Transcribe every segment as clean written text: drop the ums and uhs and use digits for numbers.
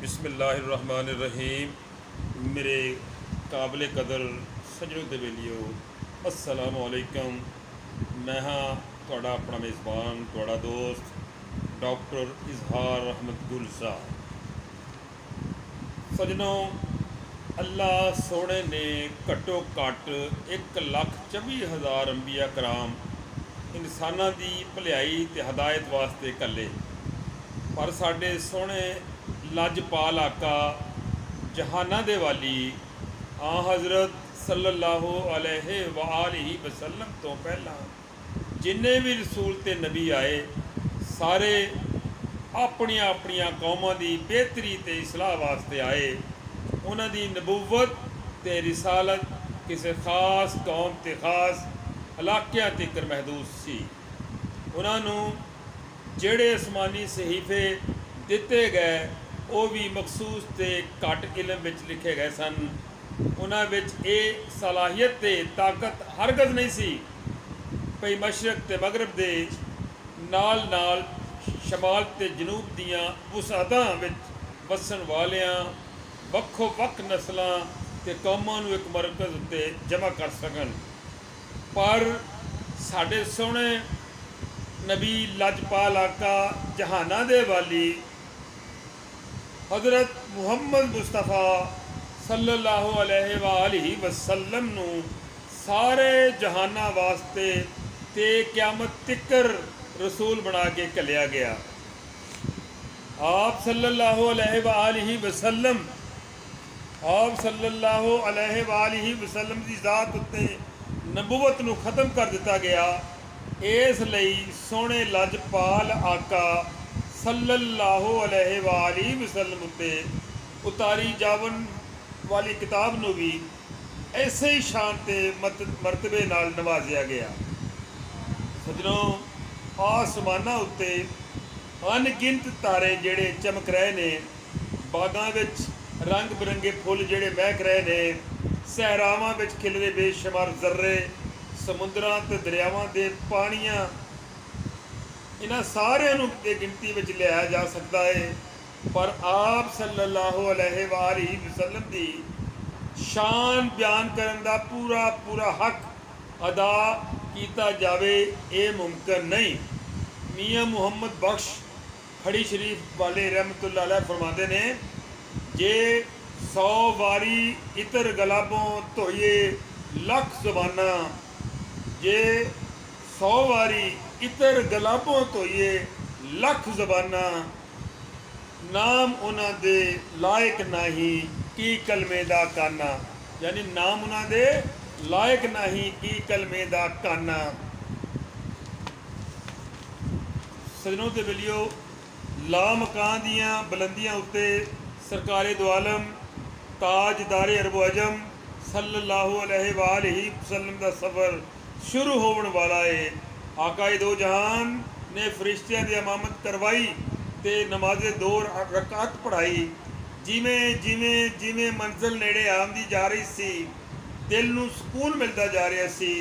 बिस्मिल्लाहिर्रहमानिर्रहीम। मेरे काबिल कदर सजनों ते बेलियो अस्सलाम वालेकुम। मैं हाँ तुहाड़ा अपना मेज़बान तुहाड़ा दोस्त डॉक्टर इजहार अहमद गुल साहब। सजनों, अल्लाह सोने ने घट्टो घट्ट 1,24,000 अंबिया कराम इंसानां दी भलाई ते हदायत वास्ते घल्ले, पर साडे सोहने लजपाल आका जहाना दे वाली आ हज़रत सल्लल्लाहु अलैहि वआलिहि वसल्लम तो पहला जिन्ने भी रसूल ते नबी आए सारे अपनियां अपनियां कौमां दी बेहतरी ते इसलाह वास्ते आए। उन्हां दी नबूवत ते रिसालत किसी खास कौम ते खास इलाकियां तक महदूद सी। उन्हां नूं जेड़े आसमानी सहीफे दिते गए वो भी मखसूस ते घट इलम विच लिखे गए सन। उन्हां विच ये सलाहियत ते ताकत हरगज़ नहीं सी भई मशरक ते मगरब दे नाल नाल शमाल ते जनूब दियां वसाहतां विच वसन वालियां वक्खो वक्ख नस्लां ते कौमां नूं एक मरकज़ उत्ते जमा कर सकन। पर साडे सोहणे नबी लजपाल आका जहाना दे वाली हज़रत मुहम्मद मुस्तफ़ा सल्लल्लाहु अलैहि वसल्लम नूं सारे जहाना वास्ते ते क़यामत तिकर रसूल बना के घल्लिया गया। आप सल्लल्लाहु अलैहि वसल्लम दी ज़ात उत्ते नबूवत नूं ख़त्म कर दिता गया। इसलिए सोहने लजपाल आका सल्लल्लाहु अलैहि वसल्लम उत्ते उतारी जावन वाली किताब नूं भी ऐसे ही शान ते मरतबे नाल नवाजिया गया। सजनों, आसमाना उत्ते अनगिनत तारे जेड़े चमक रहे ने, बागां विच रंग बिरंगे फुल जेड़े महक रहे ने, सहरावां विच खिलरे बेशुमार जर्रे, समुद्रां ते दरियावां दे पानियां, इन्हां सारियां नूं गिनती विच लिया जा सकता है। पर आप सल्लल्लाहु अलैहि वसल्लम दी शान बयान करन दा पूरा पूरा हक अदा किया जावे ये मुमकिन नहीं। मियाँ मुहम्मद बख्श खड़ी शरीफ वाले रहमतुल्लाह अलैह फरमाते ने, जे 100 वारी इतर गलाबों धोइए लख ज़बाना, जे 100 वारी इतर गलाबों धोइए लख ज़बाना, नाम उन्हां दे लायक नहीं की कलमे दा काना। यानी नाम उन्हां दे लायक नहीं की कलमे दा काना। सजनों ते बेलियो, ला मकान दियां बुलंदियां उत्ते सरकारे दो आलम ताजदारे अरब अजम सल्लल्लाहु अलैहि वसल्लम दा सफ़र शुरू होने वाला है। आकाए दो जहान ने फरिश्तियां दी इमामत करवाई ते नमाज़े 2 रकात पढ़ाई। जिमें जिमें जिमें मंजिल नेड़े आमदी जा रही सी, दिल नूं सुकून मिलता जा रहा सी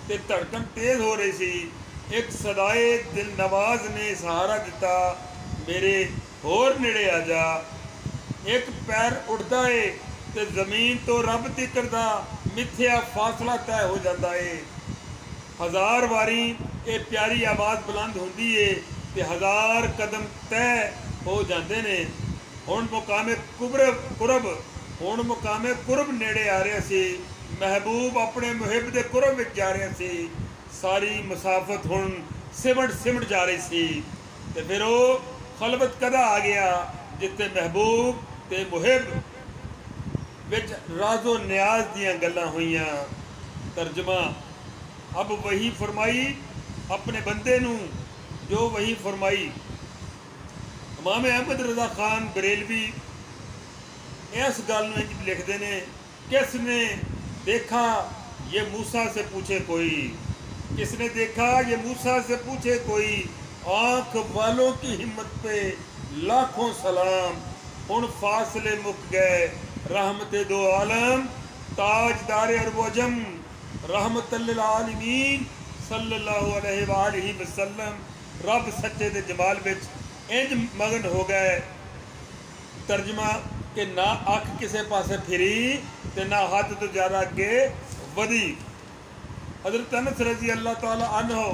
ते धड़कन तेज़ हो रही सी। एक सदाए दिल नवाज ने सहारा दिता, मेरे होर नेड़े आ जा। एक पैर उड़ता है तो जमीन तो रब तिकर दा मिथ्या फासला तय हो जाता है। 1000 वारी ये प्यारी आवाज़ बुलंद होंदी है तो 1000 कदम तय हो जाते ने। हुण मुकामे कुरब नेड़े आ रहा सी, महबूब अपने मुहिब दे कुरब विच जा रहा सी। सारी मुसाफत हुण सिमट जा रही सी ते फिर वो खलवत कदा आ गया जिथे महबूब ते मुहिब विच राजो न्याज दियां गल्लां होईयां। तर्जमा, अब वही फरमाई अपने बंदे नूं जो वही फरमाई। इमाम अहमद रज़ा खान बरेलवी इस गल नूं लिखते हैं, किसने देखा ये मूसा से पूछे कोई, किसने देखा ये मूसा से पूछे कोई, आँख वालों की हिम्मत पे लाखों सलाम। हुण फासले मुक गए रहमते दो आलम ताजदारे अरब अजम रहमतुल लिल आलमीन सल्लल्लाहु अलैहि वसल्लम। रब सच्चे दे जमाल विच इंज मगन हो गए तर्जमा कि ना अख किसी पासे फिरी ते ना हद तो ज़्यादा अगे वधी। हज़रत अनस रज़ी अल्लाह तआला अन्हो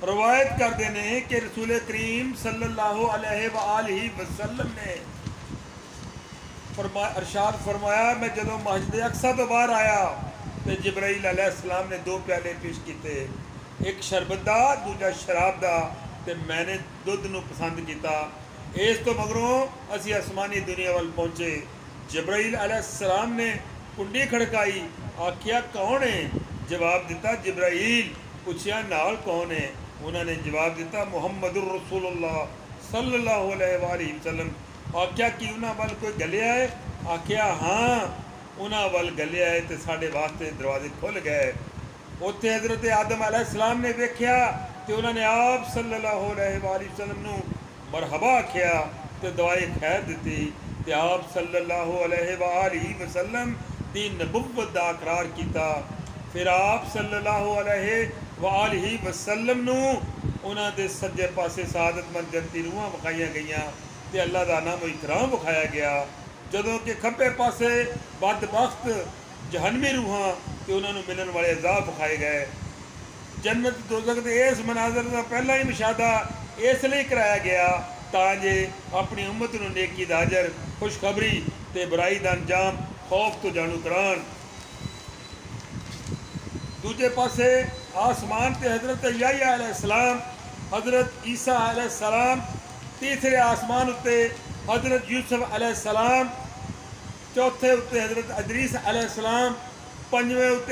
रवायत करते हैं कि रसूल करीम सल्लल्लाहु अलैहि वसल्लम ने अरशाद फरमाया, मैं जदों मस्जिद अक्सा तो बाहर आया तो जिब्राइल अलैहिस्सलाम ने दो प्याले पेश किए, एक शरबत का दूजा शराब का, तो मैंने दुध नूं पसंद किया। इस तो मगरों असी आसमानी दुनिया वाल पहुँचे। जिब्राइल अलैहिस्सलाम ने कुंडी खड़काई, आखिया कौन है? जवाब दिता जिब्राइल। पूछया नाल कौन है? उन्होंने जवाब दिता मुहम्मदुर रसूलुल्लाह सल्लल्लाहु अलैहि वसल्लम। आख्या कि उन्होंने वाल कोई गलिया है? आख्या हाँ, उन्होंने वाल गलिया है तो साढ़े वास्ते दरवाजे खुल गए। उत्थे हज़रत आदम अलैहिस्सलाम ने वेख्या तो उन्होंने आप सल्लल्लाहु अलैहि वसल्लम नूं मरहबा आख्या तो दवाई खैर दी, तो आप सल्लल्लाहु अलैहि वसल्लम दी नबुव्वत दा इकरार किया। फिर आप सल्लल्लाहु अलैहि वसल्लम नूं उन्हां दे सज्जे पासे सादतमंद जन्नती रूहां विखाईयां गईयां ते अल्लाह दा नाम इकराम विखाया गया। जदों कि खब्बे पासे बदबख्त जहन्नमी रूहां ते उन्हां नूं मिलण वाले अज़ाब विखाए गए। जन्नत दोज़ख दे इस मनाजर का पहला ही मुशाहदा इसलिए कराया गया तां जे अपनी उम्मत नूं नेकी दा अजर, खुशखबरी ते बुराई दा अंजाम खौफ तो जाणू करान। दूजे पासे आसमान ते हज़रत याह्या अलैहिस्सलाम, हज़रत ईसा अलैहिस्सलाम, तीसरे आसमान उत्ते हज़रत यूसुफ अलैहिस्सलाम, चौथे उत्ते हज़रत इदरीस अलैहिस्सलाम, पंजवें उत्ते